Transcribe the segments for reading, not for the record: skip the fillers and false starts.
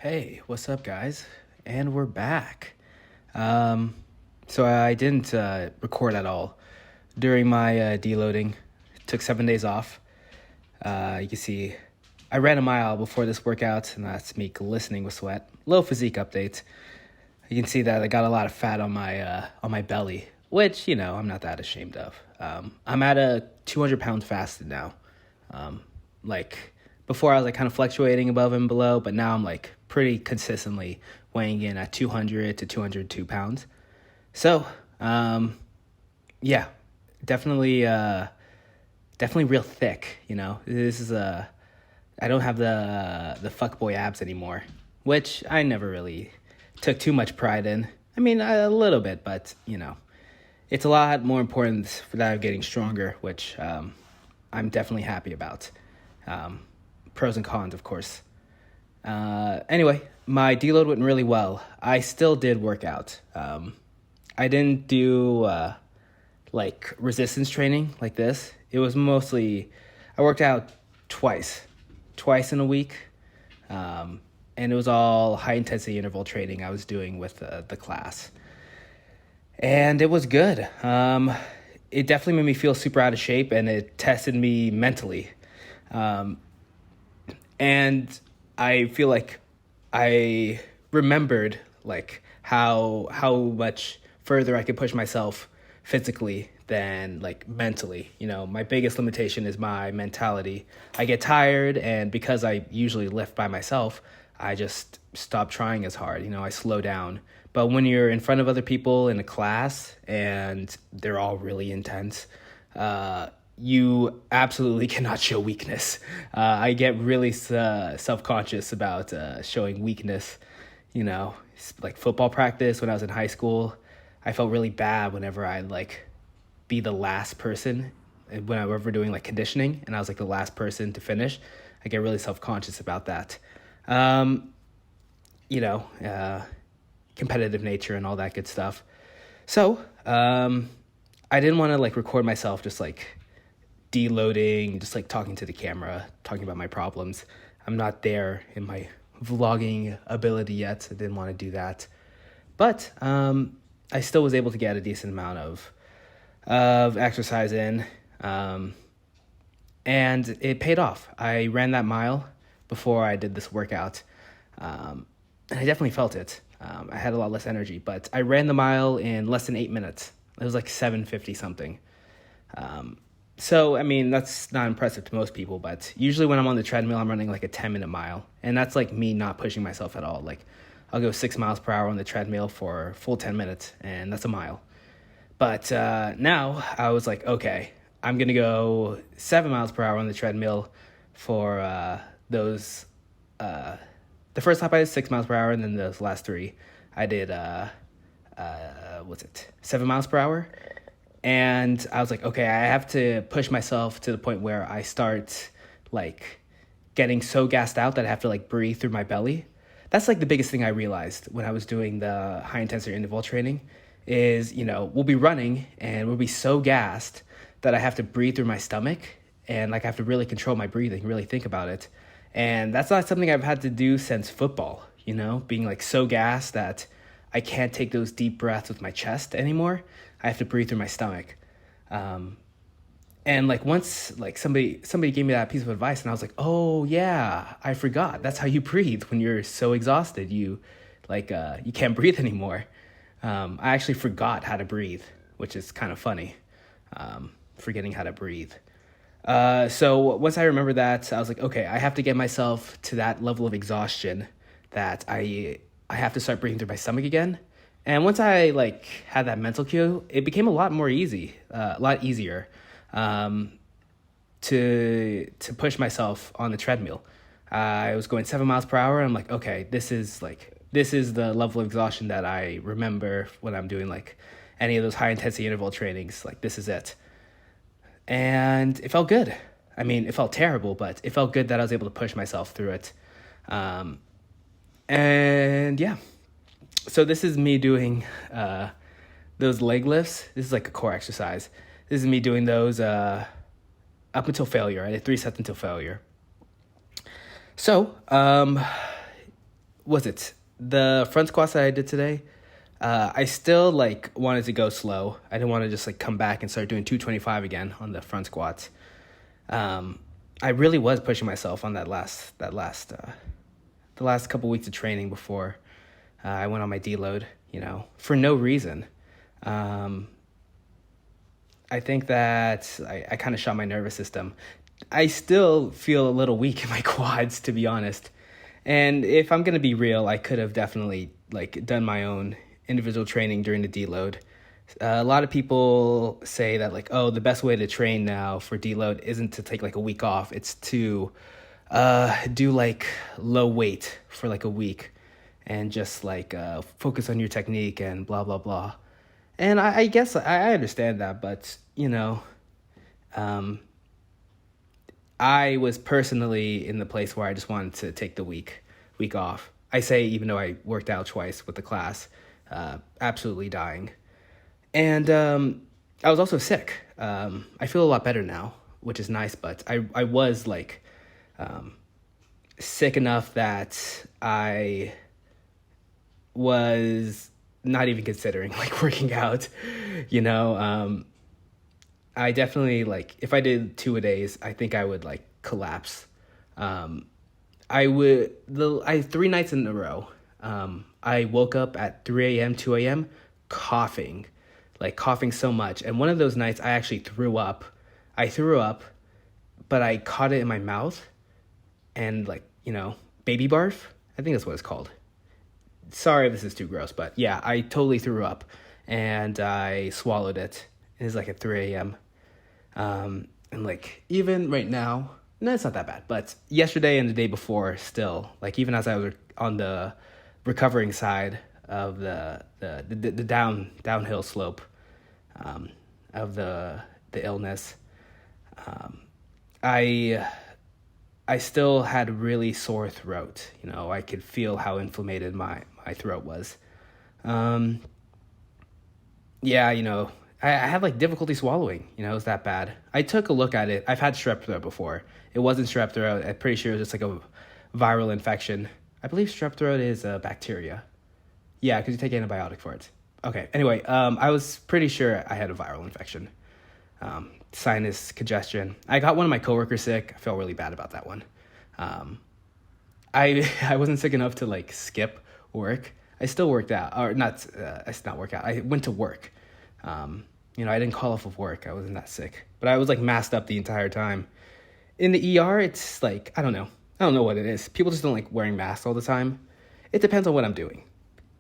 Hey, what's up, guys? And we're back. Um, so I didn't record at all during my deloading. Took 7 days off. You can see I ran a mile before this workout, and that's me glistening with sweat. Little physique update. You can see that I got a lot of fat on my belly, which I'm not that ashamed of. I'm at a 200-pound fasted now. Like before, I was like kind of fluctuating above and below, but now I'm like pretty consistently weighing in at 200 to 202 pounds. So, yeah, definitely, definitely real thick. This is I don't have the fuckboy abs anymore, which I never really took too much pride in. I mean, a little bit, but it's a lot more important for that of getting stronger, which I'm definitely happy about. Pros and cons, of course. Anyway, my deload went really well. I still did work out. I didn't do like resistance training like this. It was mostly, I worked out twice in a week. And it was all high intensity interval training I was doing with the class. And it was good. It definitely made me feel super out of shape, and it tested me mentally. And I feel like I remembered like how much further I could push myself physically than like mentally. My biggest limitation is my mentality. I get tired, and because I usually lift by myself, I just stop trying as hard. I slow down. But when you're in front of other people in a class and they're all really intense, you absolutely cannot show weakness. I get really self-conscious about showing weakness. Like football practice when I was in high school, I felt really bad whenever I'd like be the last person when I were ever doing like conditioning, and I was like the last person to finish. I get really self-conscious about that. Competitive nature and all that good stuff. So, I didn't want to like record myself just like deloading, just like talking to the camera, talking about my problems. I'm not there in my vlogging ability yet. I didn't want to do that. But I still was able to get a decent amount of exercise in. And it paid off. I ran that mile before I did this workout. And I definitely felt it. I had a lot less energy, but I ran the mile in less than 8 minutes. It was like 7:50 something. So, I mean, that's not impressive to most people, but usually when I'm on the treadmill, I'm running like a 10-minute mile. And that's like me not pushing myself at all. Like I'll go 6 miles per hour on the treadmill for a full 10 minutes, and that's a mile. But now I was like, okay, I'm going to go 7 miles per hour on the treadmill for those... the first lap I did 6 miles per hour, and then those last three I did 7 miles per hour. And I was like, okay, I have to push myself to the point where I start like getting so gassed out that I have to like breathe through my belly. That's like the biggest thing I realized when I was doing the high intensity interval training is, we'll be running and we'll be so gassed that I have to breathe through my stomach, and like I have to really control my breathing, really think about it. And that's not something I've had to do since football, being like so gassed that I can't take those deep breaths with my chest anymore. I have to breathe through my stomach. And like once like somebody gave me that piece of advice, and I was like, oh yeah, I forgot. That's how you breathe when you're so exhausted. You can't breathe anymore. I actually forgot how to breathe, which is kind of funny. Forgetting how to breathe. So once I remember that, I was like, okay, I have to get myself to that level of exhaustion that I have to start breathing through my stomach again. And once I like had that mental cue, it became a lot easier to push myself on the treadmill. I was going 7 miles per hour. And I'm like, okay, this is the level of exhaustion that I remember when I'm doing like any of those high intensity interval trainings. Like this is it. And it felt good. I mean, it felt terrible, but it felt good that I was able to push myself through it. And yeah, so this is me doing those leg lifts. This is like a core exercise. This is me doing those up until failure. I did 3 sets until failure. So was it the front squats that I did today? I still like wanted to go slow. I didn't want to just like come back and start doing 225 again on the front squats. I really was pushing myself on the last couple weeks of training before I went on my deload, for no reason. I think that I kind of shot my nervous system. I still feel a little weak in my quads, to be honest. And if I'm going to be real, I could have definitely like done my own individual training during the deload. A lot of people say that like, oh, the best way to train now for deload isn't to take like a week off. It's to do like low weight for like a week and just like focus on your technique and blah, blah, blah. And I guess I understand that, but, I was personally in the place where I just wanted to take the week off. I say, even though I worked out twice with the class, absolutely dying. And I was also sick. I feel a lot better now, which is nice, but I was like sick enough that I was not even considering like working out, I definitely like if I did 2-a-days, I think I would like collapse. I 3 nights in a row. I woke up at 3 a.m., 2 a.m. coughing so much. And one of those nights I actually threw up. I threw up, but I caught it in my mouth and baby barf. I think that's what it's called. Sorry if this is too gross, but yeah, I totally threw up and I swallowed it. It was like at 3 a.m. And like even right now, no, it's not that bad. But yesterday and the day before, still, like even as I was on the recovering side of the downhill slope of the illness, I still had really sore throat. I could feel how inflamed my throat was. I have like difficulty swallowing, it was that bad. I took a look at it. I've had strep throat before. It wasn't strep throat. I'm pretty sure it was just like a viral infection. I believe strep throat is a bacteria. Yeah, because you take antibiotic for it. Okay, anyway, I was pretty sure I had a viral infection. Sinus congestion. I got one of my coworkers sick. I felt really bad about that one. I wasn't sick enough to like skip work. I still worked out, or not. I did not work out. I went to work. I didn't call off of work. I wasn't that sick, but I was like masked up the entire time. In the ER, it's like I don't know what it is. People just don't like wearing masks all the time. It depends on what I'm doing.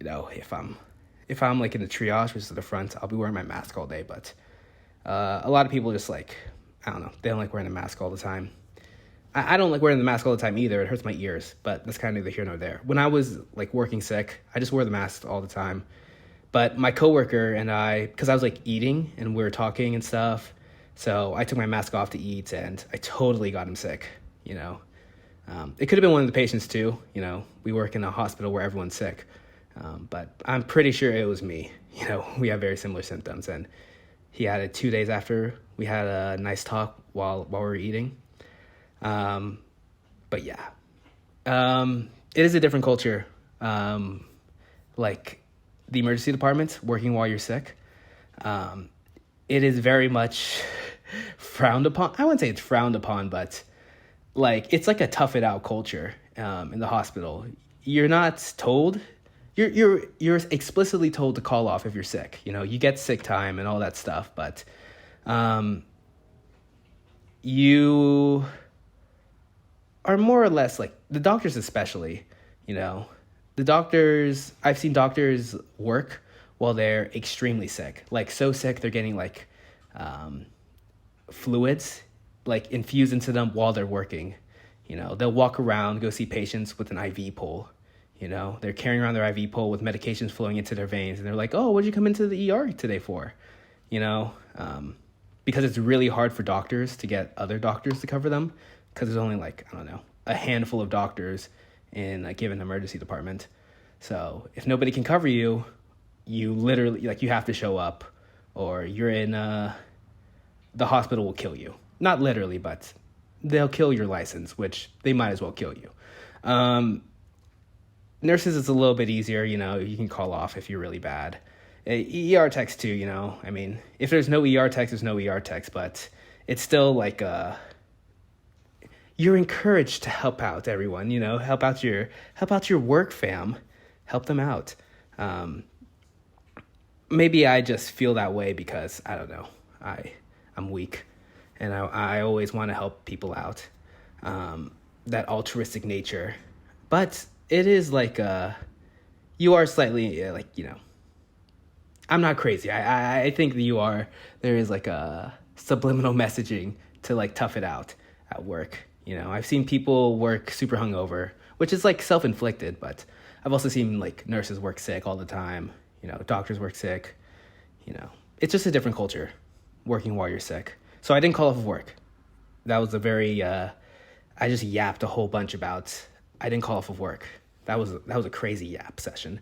If I'm like in the triage, which is at the front, I'll be wearing my mask all day. But a lot of people just like I don't know. They don't like wearing a mask all the time. I don't like wearing the mask all the time either. It hurts my ears, but that's kind of neither here nor there. When I was like working sick, I just wore the mask all the time. But my coworker and I, because I was like eating and we were talking and stuff, so I took my mask off to eat and I totally got him sick. It could have been one of the patients too. We work in a hospital where everyone's sick, but I'm pretty sure it was me. We have very similar symptoms, and he had it 2 days after we had a nice talk while we were eating. But yeah, it is a different culture. Like the emergency department, working while you're sick, it is very much frowned upon. I wouldn't say it's frowned upon, but like it's like a tough it out culture in the hospital. You're not told. You're explicitly told to call off if you're sick. You get sick time and all that stuff, but you are more or less like the doctors, especially. The doctors, I've seen doctors work while they're extremely sick, like so sick they're getting like fluids like infused into them while they're working. They'll walk around, go see patients with an IV pole. They're carrying around their IV pole with medications flowing into their veins, and they're like, "Oh, what'd you come into the ER today for?" Because it's really hard for doctors to get other doctors to cover them, because there's only like a handful of doctors in a given emergency department. So if nobody can cover you, you literally you have to show up, or you're in the hospital will kill you. Not literally, but they'll kill your license, which they might as well kill you. Nurses is a little bit easier, you can call off if you're really bad. ER techs too, I mean, if there's no ER techs, there's no ER techs, but it's still like, you're encouraged to help out everyone, help out your work fam, help them out. Maybe I just feel that way because I don't know, I'm weak, and I always want to help people out, that altruistic nature. But it is like, you are slightly like, I'm not crazy. I think that there is like a subliminal messaging to like tough it out at work. I've seen people work super hungover, which is like self-inflicted, but I've also seen like nurses work sick all the time. Doctors work sick. It's just a different culture working while you're sick. So I didn't call off of work. That was I just yapped a whole bunch about, I didn't call off of work. That was a crazy yap session.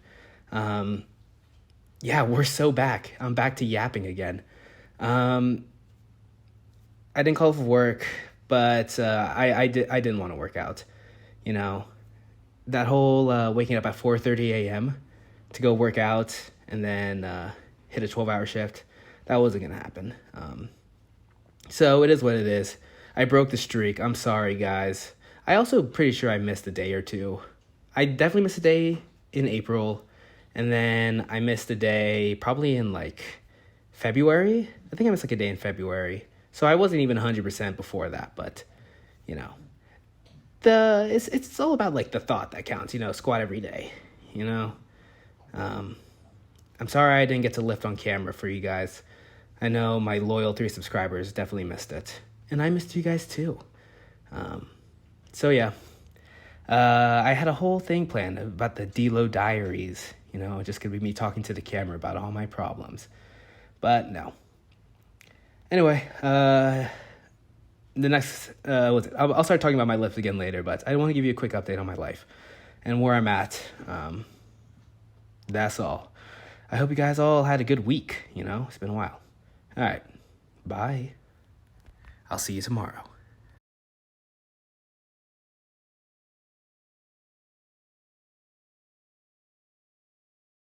Yeah, we're so back. I'm back to yapping again. I didn't call off of work, but I didn't want to work out. That whole waking up at 4:30 a.m. to go work out and then hit a 12-hour shift, that wasn't gonna happen. So it is what it is. I broke the streak. I'm sorry, guys. I also pretty sure I missed a day or two. I definitely missed a day in April, and then I missed a day probably in like February. I think I missed like a day in February. So I wasn't even 100% before that, but it's all about like the thought that counts. Squat every day. I'm sorry I didn't get to lift on camera for you guys. I know my loyal 3 subscribers definitely missed it, and I missed you guys too. So yeah, I had a whole thing planned about the deload diaries. Just gonna be me talking to the camera about all my problems, but no. Anyway, the next, I'll start talking about my lift again later, but I want to give you a quick update on my life and where I'm at. That's all. I hope you guys all had a good week. It's been a while. All right, bye. I'll see you tomorrow.